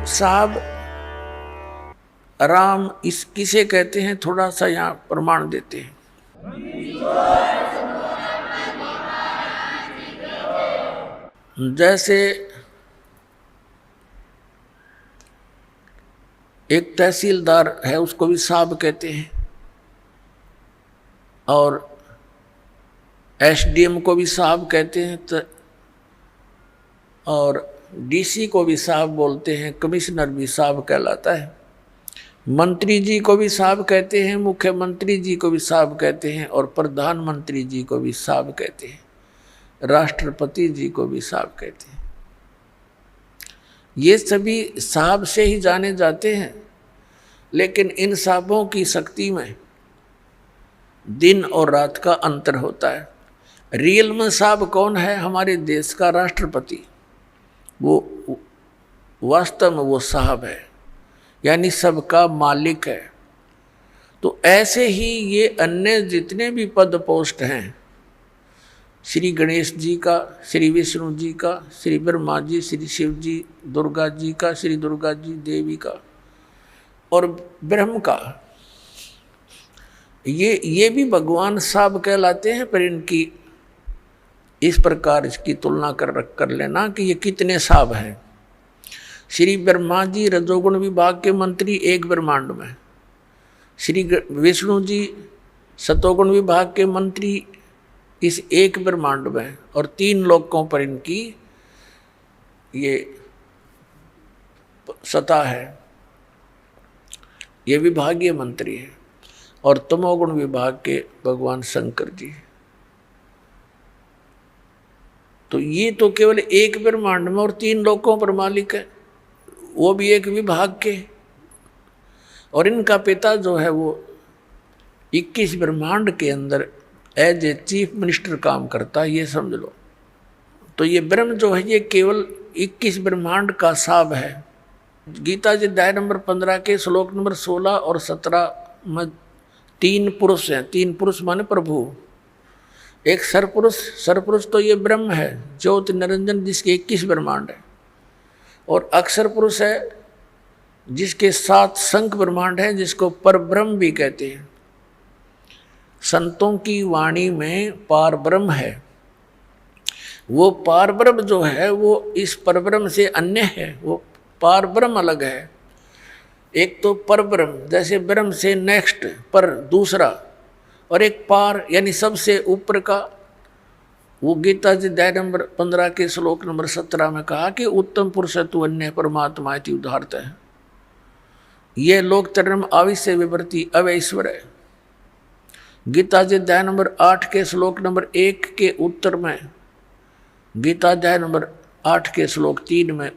साहब राम इस किसे कहते हैं, थोड़ा सा यहाँ प्रमाण देते हैं। जैसे एक तहसीलदार है, उसको भी साहब कहते हैं, और एसडीएम को भी साहब कहते हैं, और डीसी को भी साहब बोलते हैं, कमिश्नर भी साहब कहलाता है, मंत्री जी को भी साहब कहते हैं, मुख्यमंत्री जी को भी साहब कहते हैं, और प्रधानमंत्री जी को भी साहब कहते हैं, राष्ट्रपति जी को भी साहब कहते हैं। ये सभी साहब से ही जाने जाते हैं, लेकिन इन साहबों की शक्ति में दिन और रात का अंतर होता है। रियल में साहब कौन है? हमारे देश का राष्ट्रपति, वो वास्तव में वो साहब है, यानी सबका मालिक है। तो ऐसे ही ये अन्य जितने भी पद पोस्ट हैं, श्री गणेश जी का, श्री विष्णु जी का, श्री ब्रह्मा जी, श्री शिव जी, दुर्गा जी का, श्री दुर्गा जी देवी का, और ब्रह्म का, ये भी भगवान साहब कहलाते हैं। पर इनकी इस प्रकार इसकी तुलना कर लेना कि ये कितने साहब हैं। श्री ब्रह्मा जी रजोगुण विभाग के मंत्री एक ब्रह्मांड में, श्री विष्णु जी सतोगुण विभाग के मंत्री इस एक ब्रह्मांड में, और 3 लोकों पर इनकी ये सत्ता है, ये विभागीय मंत्री है। और तमोगुण विभाग के भगवान शंकर जी। तो ये तो केवल एक ब्रह्मांड में और 3 लोकों पर मालिक है, वो भी एक विभाग के। और इनका पिता जो है वो 21 ब्रह्मांड के अंदर एज ए चीफ मिनिस्टर काम करता है, ये समझ लो। तो ये ब्रह्म जो है ये केवल 21 ब्रह्मांड का साहब है। गीता जी अध्याय नंबर 15 के श्लोक नंबर 16 और 17 में 3 पुरुष हैं। 3 पुरुष माने प्रभु। एक सरपुरुष तो ये ब्रह्म है, ज्योति निरंजन, जिसके 21 ब्रह्मांड है। और अक्षर पुरुष है जिसके 7 शंख ब्रह्मांड है, जिसको परब्रह्म भी कहते हैं। संतों की वाणी में पार ब्रह्म है। वो पार ब्रह्म जो है वो इस परब्रह्म से अन्य है, वो पार ब्रह्म अलग है। एक तो परब्रह्म, जैसे ब्रह्म से नेक्स्ट पर दूसरा, और एक पार यानी सबसे ऊपर का। वो गीता जी अध्याय नंबर 15 के श्लोक नंबर 17 में कहा कि उत्तम पुरुष तु अन्य परमात्मा इति उदाहरत है। ये लोक तरम आविश्य विवर्ती अवैश्वर है। गीता जी अध्याय नंबर 8 के श्लोक नंबर 1 के उत्तर में, गीता अध्याय नंबर 8 के श्लोक 3 में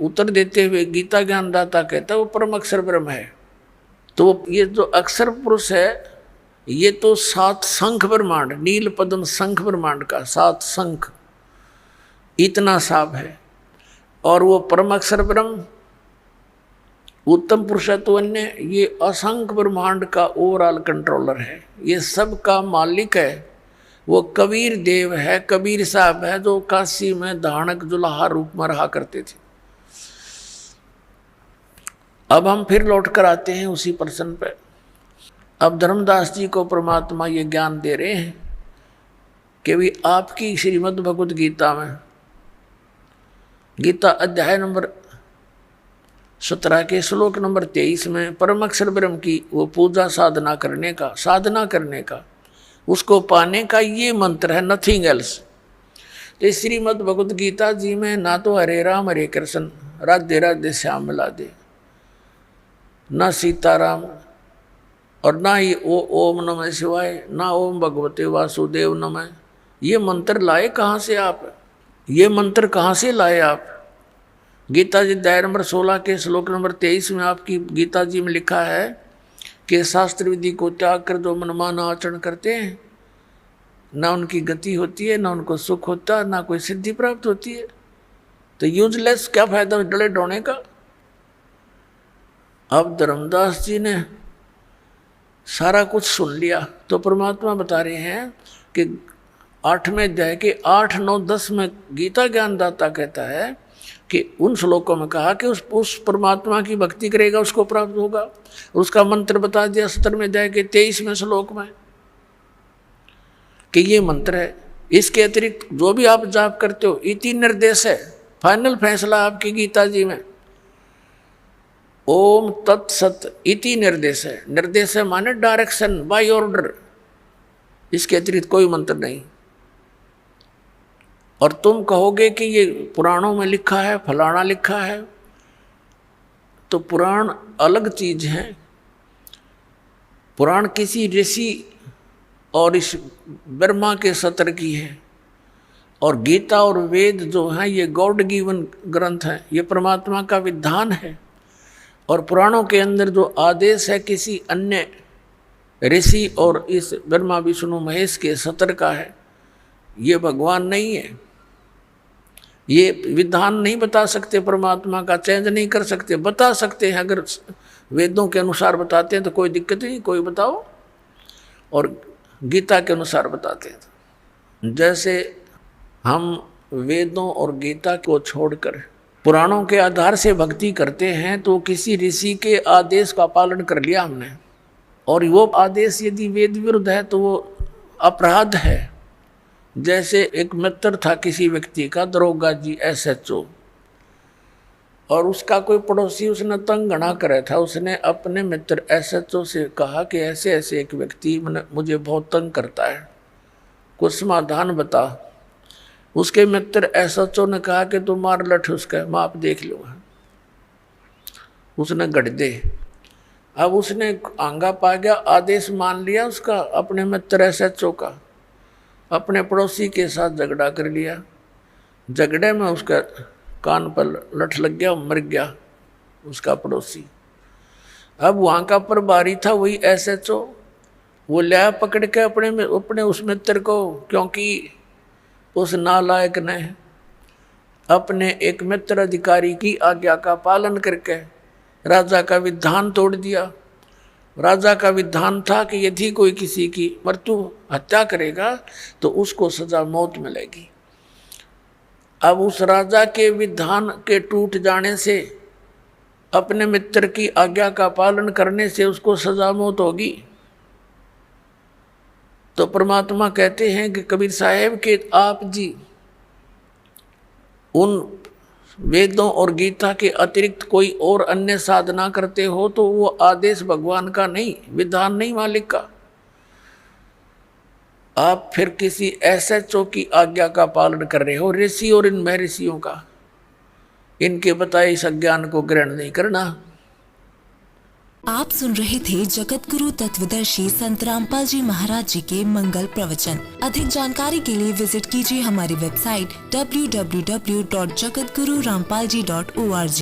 उत्तर देते हुए गीता ज्ञानदाता कहता है वो परम अक्षर ब्रह्म है। तो ये जो अक्षर पुरुष है ये तो 7 शंख ब्रह्मांड, नील पद्म शंख ब्रह्मांड का 7 शंख, इतना साहब है। और वो परम अक्षर ब्रह्म उत्तम पुरुषत्व अन्य, ये असंख्य ब्रह्मांड का ओवरऑल कंट्रोलर है, ये सब का मालिक है। वो कबीर देव है, कबीर साहब है, जो काशी में धानक जुलाहा रूप में रहा करते थे। अब हम फिर लौट कर आते हैं उसी प्रश्न पे। अब धर्मदास जी को परमात्मा ये ज्ञान दे रहे हैं कि भी आपकी श्रीमद् भगवद गीता में, गीता अध्याय नंबर 17 के श्लोक नंबर 23 में परम अक्षर ब्रह्म की वो पूजा साधना करने का उसको पाने का ये मंत्र है, नथिंग एल्स। तो श्रीमद् भगवद गीता जी में ना तो हरे राम हरे कृष्ण राधे राधे श्याम मिला दे, ना सीताराम, और ना ही ओम नमः शिवाय, ना ओम भगवते वासुदेव नमः। ये मंत्र लाए कहाँ से आप? ये मंत्र कहाँ से लाए आप? गीता जी अध्याय नंबर 16 के श्लोक नंबर 23 में आपकी गीता जी में लिखा है कि शास्त्र विधि को त्याग कर जो मनमाना आचरण करते हैं, ना उनकी गति होती है, ना उनको सुख होता है, ना कोई सिद्धि प्राप्त होती है। तो यूजलेस, क्या फायदा डले डोने का। अब धर्मदास जी ने सारा कुछ सुन लिया, तो परमात्मा बता रहे हैं कि 8वें अध्याय के 8, 9, 10 में गीता ज्ञानदाता कहता है कि उन श्लोकों में कहा कि उस परमात्मा की भक्ति करेगा उसको प्राप्त होगा। उसका मंत्र बता दिया 17 में जाके 23वें श्लोक में कि ये मंत्र है। इसके अतिरिक्त जो भी आप जाप करते हो, इति निर्देश है, फाइनल फैसला आपकी गीता जी में ओम तत्सत इति निर्देश है। निर्देश है माने डायरेक्शन, बाय ऑर्डर, इसके अतिरिक्त कोई मंत्र नहीं। और तुम कहोगे कि ये पुराणों में लिखा है, फलाना लिखा है, तो पुराण अलग चीज है। पुराण किसी ऋषि और इस ब्रह्मा के सत्र की है, और गीता और वेद जो है ये गॉड गिवन ग्रंथ है, ये परमात्मा का विधान है। और पुराणों के अंदर जो आदेश है किसी अन्य ऋषि और इस ब्रह्मा विष्णु महेश के सत्र का है, ये भगवान नहीं है। ये विधान नहीं बता सकते, परमात्मा का चेंज नहीं कर सकते। बता सकते हैं अगर वेदों के अनुसार बताते हैं तो कोई दिक्कत नहीं, कोई बताओ, और गीता के अनुसार बताते हैं। जैसे हम वेदों और गीता को छोड़कर पुराणों के आधार से भक्ति करते हैं तो किसी ऋषि के आदेश का पालन कर लिया हमने, और वो आदेश यदि वेद विरुद्ध है तो वो अपराध है। जैसे एक मित्र था किसी व्यक्ति का, दरोगा जी SHO, और उसका कोई पड़ोसी उसने तंग घना करे था। उसने अपने मित्र SHO से कहा कि ऐसे ऐसे एक व्यक्ति मुझे बहुत तंग करता है, कुछ समाधान बता। उसके मित्र SHO ने कहा कि तुम मार लठ उसका, मैं आप देख लूँगा। उसने गढ़ दे। अब उसने आंगा पा गया, आदेश मान लिया उसका, अपने मित्र SHO का, अपने पड़ोसी के साथ झगड़ा कर लिया। झगड़े में उसका कान पर लठ लग गया, मर गया उसका पड़ोसी। अब वहाँ का प्रभारी था वही SHO, वो लिया पकड़ के अपने उस मित्र को, क्योंकि उस नालायक ने अपने एक मित्र अधिकारी की आज्ञा का पालन करके राजा का विधान तोड़ दिया। राजा का विधान था कि यदि कोई किसी की मृत्यु हत्या करेगा तो उसको सजा मौत मिलेगी। अब उस राजा के विधान के टूट जाने से, अपने मित्र की आज्ञा का पालन करने से उसको सजा मौत होगी। तो परमात्मा कहते हैं कि कबीर साहेब के आप जी उन वेदों और गीता के अतिरिक्त कोई और अन्य साधना करते हो तो वो आदेश भगवान का नहीं, विधान नहीं मालिक का। आप फिर किसी SHO की आज्ञा का पालन कर रहे हो, ऋषि और इन महर्षियों का, इनके बताए इस अज्ञान को ग्रहण नहीं करना। आप सुन रहे थे जगत गुरु तत्वदर्शी संत रामपाल जी महाराज जी के मंगल प्रवचन। अधिक जानकारी के लिए विजिट कीजिए हमारी वेबसाइट www.jagatgururampalji.org।